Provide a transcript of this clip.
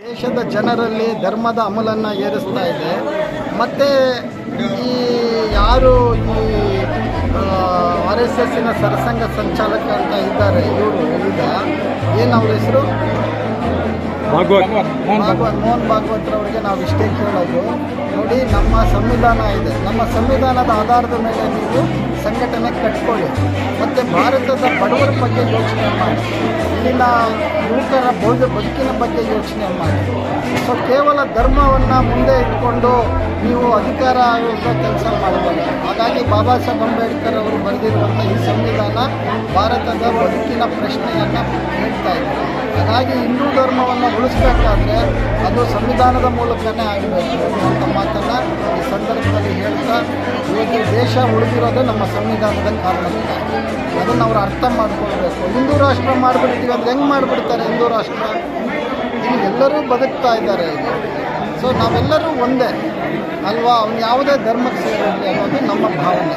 ದೇಶದ ಜನರಲ್ಲಿ ಧರ್ಮದ ಅಮಲನ್ನು ಏರಿಸ್ತಾ ಇದೆ. ಮತ್ತು ಈ ಯಾರು ಈ RSSನ ಸರಸಂಘ ಸಂಚಾಲಕ ಅಂತ ಇದ್ದಾರೆ, ಇವರು ಏನು ಅವ್ರ ಹೆಸರು ಮೋಹನ್ ಭಾಗವತ್ರವರಿಗೆ ನಾವು ಇಷ್ಟೇ ಕೇಳೋದು, ನೋಡಿ ನಮ್ಮ ಸಂವಿಧಾನ ಇದೆ, ನಮ್ಮ ಸಂವಿಧಾನದ ಆಧಾರದ ಮೇಲೆ ನೀವು ಸಂಘಟನೆ ಕಟ್ಕೊಳ್ಳಿ. ಮತ್ತು ಭಾರತದ ಬಡವರ ಬಗ್ಗೆ ಯೋಚನೆ ಮಾಡಿ, ಇಲ್ಲಿನ ಯುವಕರ ಬದುಕಿನ ಬಗ್ಗೆ ಯೋಚನೆ ಮಾಡಿ. ಸೊ ಕೇವಲ ಧರ್ಮವನ್ನು ಮುಂದೆ ಇಟ್ಕೊಂಡು ನೀವು ಅಧಿಕಾರ ಆಗುವ ಕೆಲಸ ಮಾಡಬಾರ್ದು. ಹಾಗಾಗಿ ಬಾಬಾ ಸಾಹೇಬ್ ಅಂಬೇಡ್ಕರ್ ಅವರು ಬರೆದಿರುವಂಥ ಈ ಸಂವಿಧಾನ ಭಾರತದ ಬದುಕಿನ ಪ್ರಶ್ನೆಯನ್ನು ಹೇಳ್ತಾ ಇದೆ. ಹಾಗಾಗಿ ಹಿಂದೂ ಧರ್ಮವನ್ನು ಉಳಿಸ್ಬೇಕಾದ್ರೆ ಅದು ಸಂವಿಧಾನದ ಮೂಲಕನೇ ಆಗಬೇಕು ಅಂತ ಮಾತನ್ನು ಈ ಸಂದರ್ಭದಲ್ಲಿ ಹೇಳ್ತಾ, ಇವತ್ತು ದೇಶ ಉಳಿದಿರೋದು ನಮ್ಮ ಸಂವಿಧಾನದ ಕಾರಣದಿಂದ. ಅದನ್ನು ಅವರು ಅರ್ಥ ಮಾಡ್ಕೊಳ್ಬೇಕು. ಹಿಂದೂ ರಾಷ್ಟ್ರ ಮಾಡಿಬಿಡ್ತೀವಿ ಅಂದರೆ ಹೆಂಗೆ ಮಾಡಿಬಿಡ್ತಾರೆ ಹಿಂದೂ ರಾಷ್ಟ್ರ? ಇಲ್ಲಿ ಎಲ್ಲರೂ ಬದುಕ್ತಾ ಇದ್ದಾರೆ ಇಲ್ಲಿ. ಸೊ ನಾವೆಲ್ಲರೂ ಒಂದೇ ಅಲ್ವಾ, ಅವ್ನು ಯಾವುದೇ ಧರ್ಮಕ್ಕೆ ಸೇರಿರಲಿ ಅನ್ನೋದು ನಮ್ಮ ಭಾವನೆ.